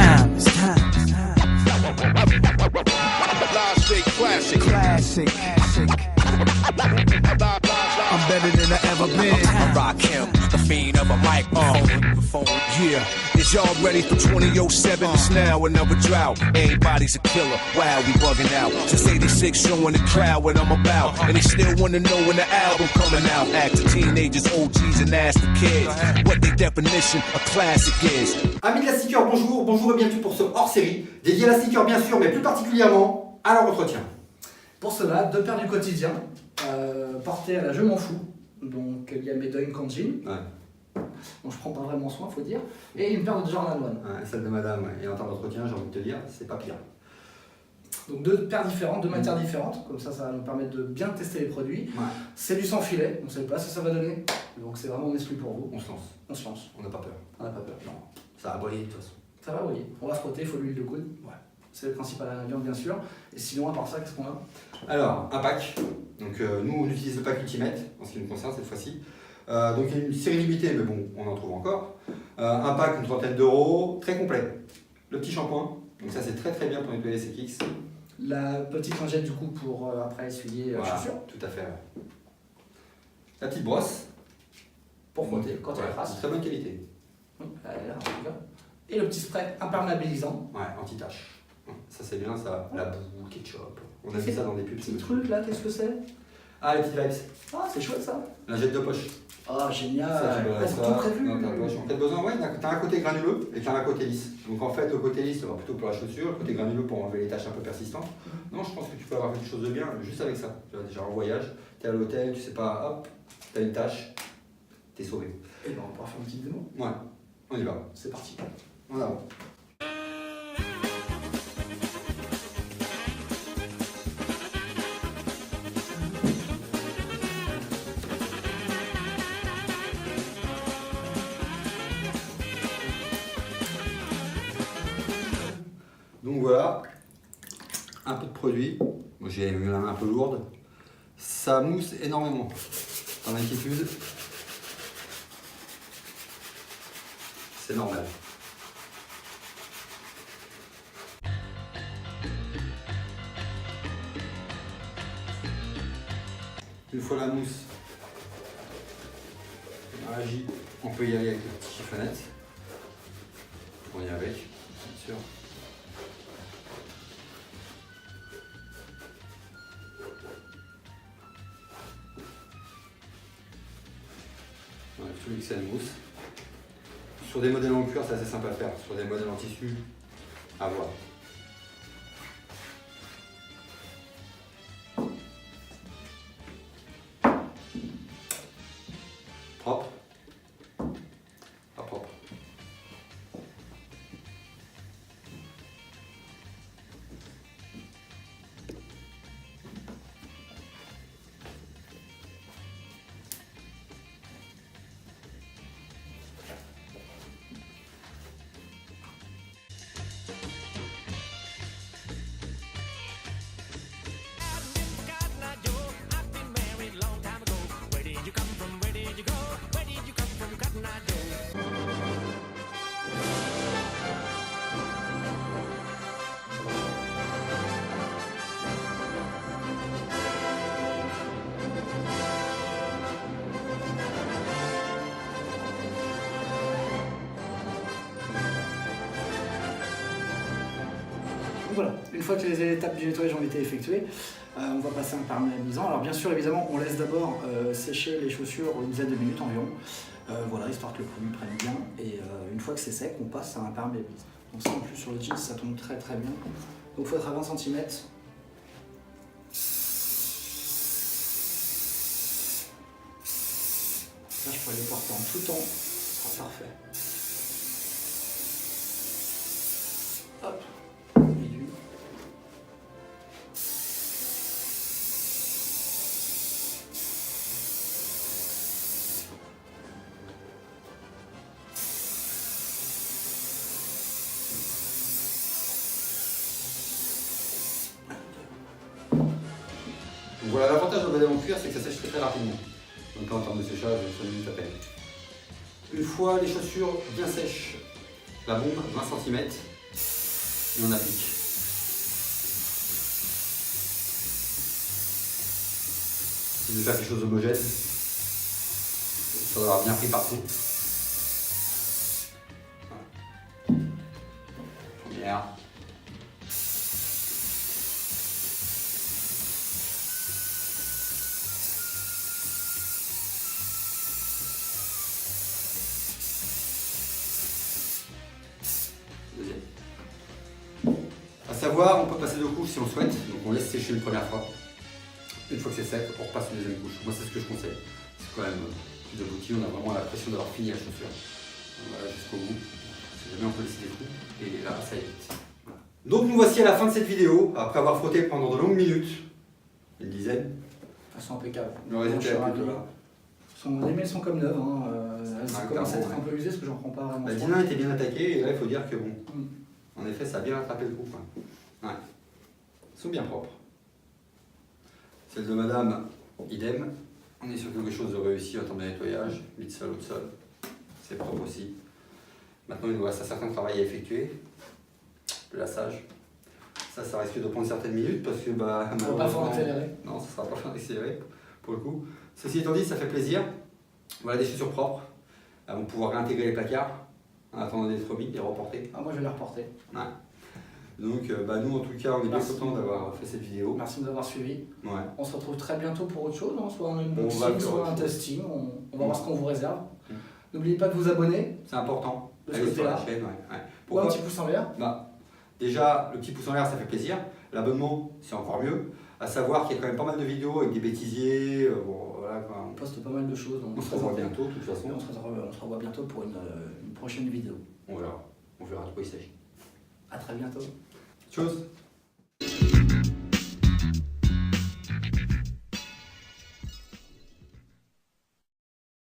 time, it's time, it's time. Classic. I'm better than I ever been. I rock him, the fiend of a microphone. Yeah, is y'all ready for 2007? It's now another drought. Everybody's a killer. Wow, we bugging out. Since 86, showing the crowd what I'm about. And they still wanna know when the album coming out. Ask the teenagers, OGs, and ask the kids what their definition of classic is. Amis de la Sneaker, bonjour et bienvenue pour ce hors-série dédié à la Sneaker bien sûr, mais plus particulièrement à leur entretien. Pour cela, deux paires du quotidien, portées à la Je m'en fous. Donc il y a mes Doin Kanjin, dont je prends pas vraiment soin, faut dire, et une paire de Jordan 1. Ouais, celle de madame, et en termes d'entretien, j'ai envie de te dire, c'est pas pire. Donc deux paires différentes, deux matières différentes, comme ça va nous permettre de bien tester les produits. Ouais. C'est du sans filet, on ne sait pas ce que ça va donner, donc c'est vraiment exclu pour vous. On se lance. On se lance. On n'a pas peur. On n'a pas peur. Non, ça va briller de toute façon. Ça va briller. On va frotter, il faut de l'huile de coude. Ouais. C'est le principal ingrédient bien sûr. Et sinon, à part ça, qu'est-ce qu'on a? Alors, un pack. Donc nous, on utilise le pack Ultimate, en ce qui nous concerne cette fois-ci. Donc il y a une série limitée, mais bon, on en trouve encore. Un pack, une trentaine d'euros, très complet. Le petit shampoing, donc ça c'est très bien pour nettoyer ses kicks. La petite lingette du coup pour après essuyer voilà, chaussures. Tout à fait. La petite brosse. Pour frotter quand elle trace. Très bonne qualité. Oui, elle a l'air en tout cas. Et le petit spray imperméabilisant. Ouais, anti-tache. Ça c'est bien ça, la boue, ketchup. On a vu ça dans des pubs. Ce truc là, qu'est-ce que c'est? Ah, les petites vibes. Ah, c'est chouette ça. Lingette de poche. Ah, génial. C'est tout prévu. Dans ta poche. En cas de besoin, ouais, t'as un côté granuleux et t'as un côté lisse. Donc en fait, le côté lisse, ça va plutôt pour la chaussure, le côté granuleux pour enlever les taches un peu persistantes. Non, je pense que tu peux avoir quelque chose de bien juste avec ça. Tu vois, déjà en voyage, t'es à l'hôtel, tu sais pas, hop, t'as une tache, t'es sauvé. Et ben on va pouvoir faire une petite démo. Ouais, on y va. C'est parti. En avant. Donc voilà, un peu de produit. Moi j'ai eu la main un peu lourde. Ça mousse énormément. Sans inquiétude. C'est normal. Une fois la mousse réagit, on peut y aller avec le petit chiffonnette. On y est avec, bien sûr. On enlève tout l'excès de mousse. Sur des modèles en cuir, c'est assez simple à faire. Sur des modèles en tissu, à voir. Propre. Pas propre. Donc voilà, une fois que les étapes du nettoyage ont été effectuées, on va passer un imperméabilisant. Alors bien sûr, évidemment, on laisse d'abord sécher les chaussures une dizaine de minutes environ. Voilà, histoire que le produit prenne bien. Et une fois que c'est sec, on passe à imperméabilisant. Donc ça, en plus, sur le jeans, ça tombe très bien. Donc il faut être à 20 cm. Là, je pourrais les porter en tout temps. Ce sera parfait. Hop. Voilà, l'avantage d'un modèle en cuir, c'est que ça sèche très rapidement. Donc là, en termes de séchage, 5 minutes à peine. Une fois les chaussures bien sèches, la bombe, 20 cm, Et on applique. C'est de faire quelque chose d'homogène. Ça va avoir bien pris partout. Voilà. Première. Deuxième. À savoir, on peut passer deux couches si on souhaite, donc on laisse sécher une première fois. Une fois que c'est sec, on repasse une deuxième couche. Moi, c'est ce que je conseille. C'est quand même plus abouti, on a vraiment l'impression d'avoir fini la chaussure. Voilà, jusqu'au bout. Si jamais on peut laisser des trous. Et là, ça évite. Voilà. Donc, nous voici à la fin de cette vidéo, après avoir frotté pendant de longues minutes, une dizaine. Elles sont impeccables. Le résultat est plutôt là. Les mails sont comme neuves. Hein. Elles Ah, commencent à être clairement, un peu usées parce que j'en prends pas vraiment La soin. dîner était bien attaquée, et là, il faut dire que bon, Mm. en effet, ça a bien attrapé le coup. Quoi. Ouais. Ils sont bien propres. Celle de madame, idem. On est sur quelque chose de réussi en termes de nettoyage, mid-sol, haut-sol. C'est propre aussi. Maintenant, il nous reste un certain travail à effectuer. Le lassage. Ça risque de prendre certaines minutes parce que bah, On va pas faire accélérer. non, ça sera pas faire accélérer pour le coup. Ceci étant dit, ça fait plaisir. Voilà des chaussures propres. Elles vont pouvoir réintégrer les placards en attendant d'être remis et reportés. Ah, moi je vais les reporter. Ouais. Donc bah, nous en tout cas on est bien Merci. contents d'avoir fait cette vidéo. Merci de m'avoir suivi. Ouais. On se retrouve très bientôt pour autre chose, hein, soit un va unboxing, faire soit autre un chose. testing. On va voir ce qu'on vous réserve. Mm. N'oubliez pas de vous abonner, C'est important. De ce Allez sur la côté-là. chaîne, ouais. ou un Pourquoi petit pouce en l'air. Bah, déjà, le petit pouce en l'air, ça fait plaisir. L'abonnement, c'est encore mieux. À savoir qu'il y a quand même pas mal de vidéos avec des bêtisiers. Bon, voilà, quoi. On poste pas mal de choses. Donc On se revoit bientôt, de toute façon. On se revoit bientôt pour une prochaine vidéo. On verra de quoi il s'agit. À très bientôt. Chose.